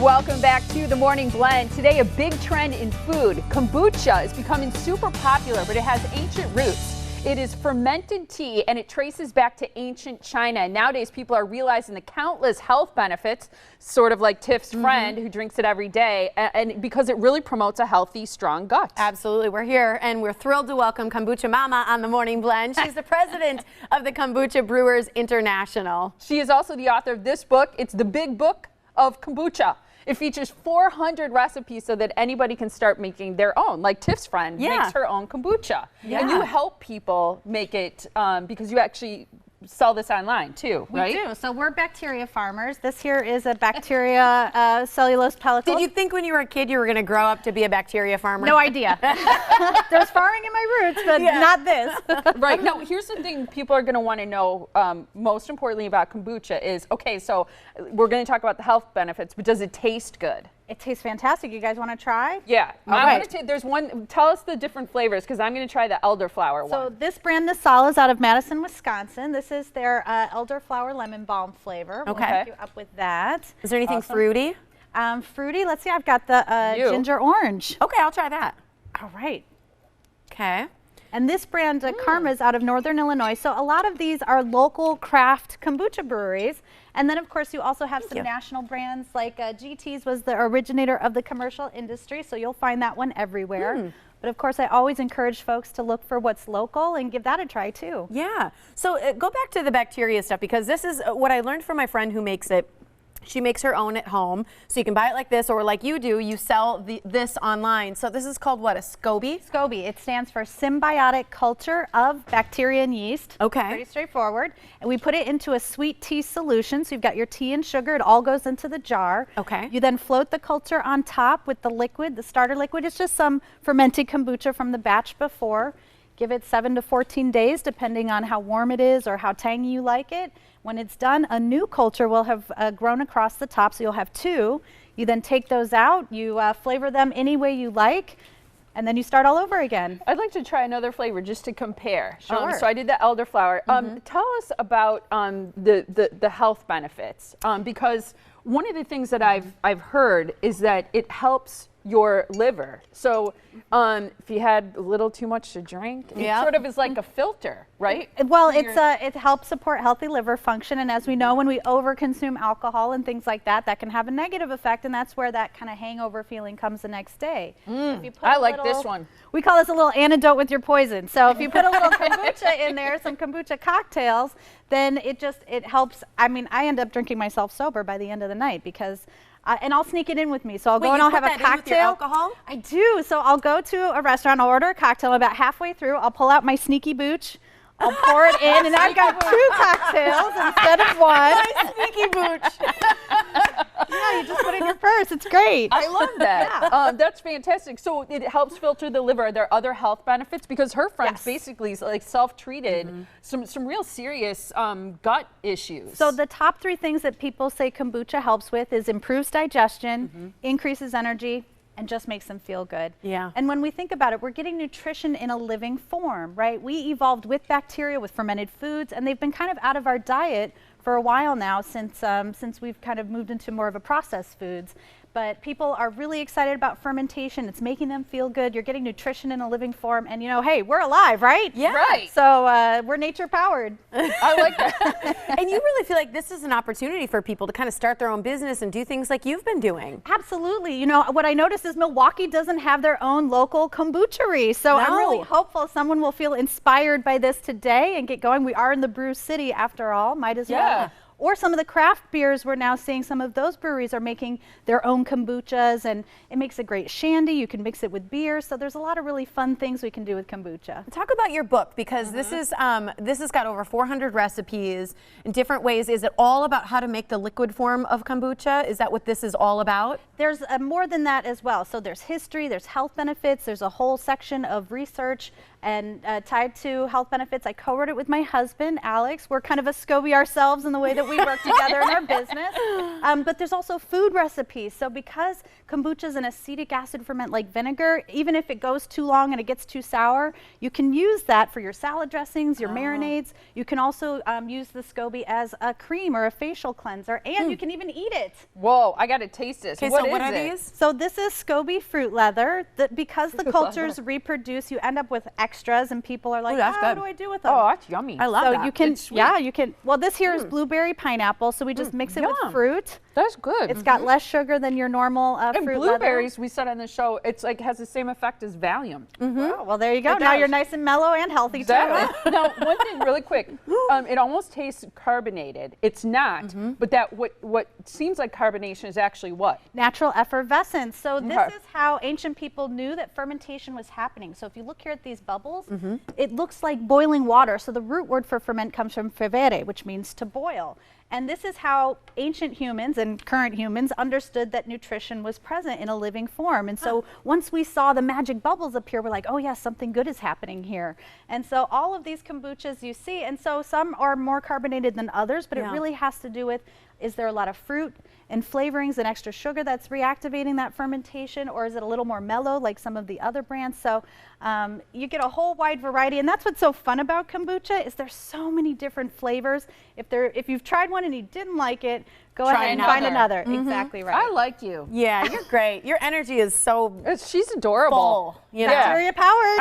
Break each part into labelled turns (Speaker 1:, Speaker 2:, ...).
Speaker 1: Welcome back to the Morning Blend. Today, a big trend in food. Kombucha is becoming super popular, but it has ancient roots. It is fermented tea, and it traces back to ancient China. Nowadays, people are realizing the countless health benefits, sort of like Tiff's friend who drinks it every day, and because it really promotes a healthy, strong gut.
Speaker 2: Absolutely. We're here, and we're thrilled to welcome Kombucha Mama on the Morning Blend. She's the president of the Kombucha Brewers International.
Speaker 1: She is also the author of this book. It's the Big Book of Kombucha. It features 400 recipes so that anybody can start making their own. Like Tiff's friend makes her own kombucha. And you help people make it because you actually sell this online too, right?
Speaker 3: We do. So we're bacteria farmers. This here is a bacteria cellulose pellicle.
Speaker 2: Did you think when you were a kid you were going to grow up to be a bacteria farmer?
Speaker 3: No idea. There's farming in my roots, but not this.
Speaker 1: Right. Now, here's the thing people are going to want to know most importantly about kombucha is, okay, so we're going to talk about the health benefits, but does it taste good?
Speaker 3: It tastes fantastic. You guys want to try?
Speaker 1: Yeah. There's one. Tell us the different flavors because I'm going to try the elderflower one.
Speaker 3: So this brand Nasal is out of Madison, Wisconsin. This is their elderflower lemon balm flavor.
Speaker 2: Okay.
Speaker 3: We'll hook you up with that.
Speaker 2: Is there anything fruity?
Speaker 3: Fruity. Let's see. I've got the ginger orange.
Speaker 2: Okay, I'll try that.
Speaker 3: All right.
Speaker 2: Okay.
Speaker 3: And this brand, Crum, is out of Northern Illinois. So a lot of these are local craft kombucha breweries. And then, of course, you also have some national brands like GT's was the originator of the commercial industry. So you'll find that one everywhere. But, of course, I always encourage folks to look for what's local and give that a try, too.
Speaker 2: Yeah. So go back to the bacteria stuff because this is what I learned from my friend who makes it. She makes her own at home, so you can buy it like this, or like you do, you sell this online. So this is called what, a SCOBY?
Speaker 3: SCOBY. It stands for Symbiotic Culture of Bacteria and Yeast.
Speaker 2: Okay.
Speaker 3: Pretty straightforward. And we put it into a sweet tea solution. So you've got your tea and sugar. It all goes into the jar.
Speaker 2: Okay.
Speaker 3: You then float the culture on top with the liquid, the starter liquid. It's just some fermented kombucha from the batch before. Give it 7 to 14 days, depending on how warm it is or how tangy you like it. When it's done, a new culture will have grown across the top, so you'll have 2. You then take those out, you flavor them any way you like, and then you start all over again.
Speaker 1: I'd like to try another flavor just to compare.
Speaker 3: Sure.
Speaker 1: So I did the elderflower. Tell us about the health benefits, because one of the things that I've heard is that it helps your liver. So if you had a little too much to drink, it sort of is like a filter, right?
Speaker 3: Well, it helps support healthy liver function, and as we know, when we overconsume alcohol and things like that, that can have a negative effect, and that's where that kind of hangover feeling comes the next day. If you put
Speaker 1: I like this one.
Speaker 3: We call this a little antidote with your poison. So if you put a little kombucha in there, some kombucha cocktails, then it helps. I mean, I end up drinking myself sober by the end of the night because and I'll sneak it in with me. So I'll go and I'll have a cocktail.
Speaker 2: With your alcohol?
Speaker 3: I do. So I'll go to a restaurant, I'll order a cocktail. About halfway through, I'll pull out my sneaky booch. I'll pour it in, and I've got 2 cocktails instead of 1.
Speaker 2: My sneaky booch.
Speaker 3: Yeah, you just put it in your purse. It's great.
Speaker 1: I love that. That's fantastic. So it helps filter the liver. Are there other health benefits? Because her friends basically like self-treated some real serious gut issues.
Speaker 3: So the top 3 things that people say kombucha helps with is improves digestion, increases energy, and just makes them feel good.
Speaker 2: Yeah.
Speaker 3: And when we think about it, we're getting nutrition in a living form, right? We evolved with bacteria, with fermented foods, and they've been kind of out of our diet for a while now since we've kind of moved into more of a processed foods. But people are really excited about fermentation. It's making them feel good. You're getting nutrition in a living form. And, you know, hey, we're alive, right?
Speaker 2: Yeah.
Speaker 1: Right.
Speaker 3: So we're nature powered.
Speaker 1: I like that.
Speaker 2: And you really feel like this is an opportunity for people to kind of start their own business and do things like you've been doing.
Speaker 3: Absolutely. You know, what I noticed is Milwaukee doesn't have their own local kombuchery. So I'm really hopeful someone will feel inspired by this today and get going. We are in the brew city after all. Might as well. Or some of the craft beers, we're now seeing some of those breweries are making their own kombuchas, and it makes a great shandy. You can mix it with beer, so there's a lot of really fun things we can do with kombucha.
Speaker 2: Talk about your book, because this has got over 400 recipes in different ways. Is it all about how to make the liquid form of kombucha? Is that what this is all about?
Speaker 3: There's more than that as well. So there's history, there's health benefits, there's a whole section of research, and tied to health benefits. I co-wrote it with my husband, Alex. We're kind of a SCOBY ourselves in the way that we work together in our business. But there's also food recipes. So because kombucha is an acetic acid ferment like vinegar, even if it goes too long and it gets too sour, you can use that for your salad dressings, your marinades. You can also use the SCOBY as a cream or a facial cleanser, and you can even eat it.
Speaker 1: Whoa, I got to taste this.
Speaker 2: Okay,
Speaker 1: What
Speaker 2: so what
Speaker 1: is
Speaker 2: are
Speaker 1: it?
Speaker 2: these?
Speaker 3: So this is SCOBY fruit leather. Because the cultures reproduce, you end up with extras, and people are like,
Speaker 2: that's
Speaker 3: what
Speaker 2: good.
Speaker 3: do I do with them?
Speaker 1: Oh, that's yummy.
Speaker 2: I love
Speaker 3: So
Speaker 2: that.
Speaker 3: you can,
Speaker 1: It's sweet.
Speaker 3: yeah, you can. Well, this here is blueberry pineapple, so we just mix it with
Speaker 1: Yum.
Speaker 3: fruit.
Speaker 1: That's good.
Speaker 3: It's got less sugar than your normal
Speaker 1: and
Speaker 3: fruit
Speaker 1: blueberries, we said on the show, it's like has the same effect as Valium.
Speaker 3: leather. Wow, well, there you go.
Speaker 2: It
Speaker 3: Now
Speaker 2: does.
Speaker 3: you're nice and mellow and healthy too.
Speaker 1: Exactly. Now, one thing really quick, it almost tastes carbonated. It's not, but that what seems like carbonation is actually what?
Speaker 3: Natural effervescence. So this
Speaker 1: Okay.
Speaker 3: is how ancient people knew that fermentation was happening. So if you look here at these bubbles, it looks like boiling water. So the root word for ferment comes from fervere, which means to boil. And this is how ancient humans and current humans understood that nutrition was present in a living form. And so once we saw the magic bubbles appear, we're like, oh yeah, something good is happening here. And so all of these kombuchas you see, and so some are more carbonated than others, but it really has to do with, is there a lot of fruit and flavorings and extra sugar that's reactivating that fermentation, or is it a little more mellow like some of the other brands? So you get a whole wide variety, and that's what's so fun about kombucha is there's so many different flavors. If you've tried one and you didn't like it, go ahead and find another. Exactly right.
Speaker 1: I like you.
Speaker 2: Yeah, you're great. Your energy is so
Speaker 1: She's adorable.
Speaker 2: full. You know?
Speaker 3: Bacteria powered.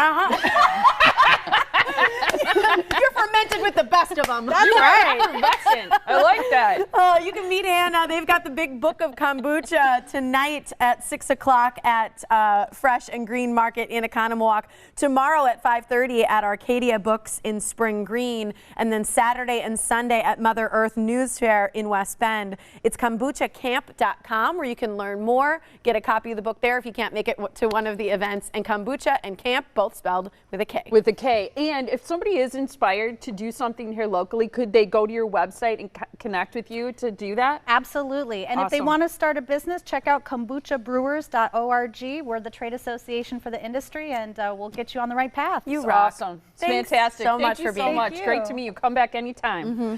Speaker 2: You're fermented with the best of them.
Speaker 3: That's right.
Speaker 1: Effervescent. I like that.
Speaker 2: Oh, you can meet Hannah. They've got the Big Book of Kombucha tonight at 6 o'clock at Fresh and Green Market in Economwalk. Tomorrow at 5:30 at Arcadia Books in Spring Green. And then Saturday and Sunday at Mother Earth News Fair in West Bend. It's kombuchacamp.com where you can learn more. Get a copy of the book there if you can't make it to one of the events. And kombucha and camp, both spelled with a K.
Speaker 1: With a K. And if somebody is inspired to do something here locally, could they go to your website and connect with you to do that?
Speaker 3: Absolutely. And if they
Speaker 1: Awesome.
Speaker 3: want to start a business, check out kombuchabrewers.org. We're the trade association for the industry, and we'll get you on the right path.
Speaker 2: You
Speaker 1: It's
Speaker 2: rock.
Speaker 1: awesome. It's
Speaker 2: Thanks
Speaker 1: fantastic.
Speaker 2: so
Speaker 1: Thank
Speaker 2: much
Speaker 1: you
Speaker 2: for
Speaker 1: so
Speaker 2: being
Speaker 1: much.
Speaker 3: here.
Speaker 1: Great to meet you. Come back anytime.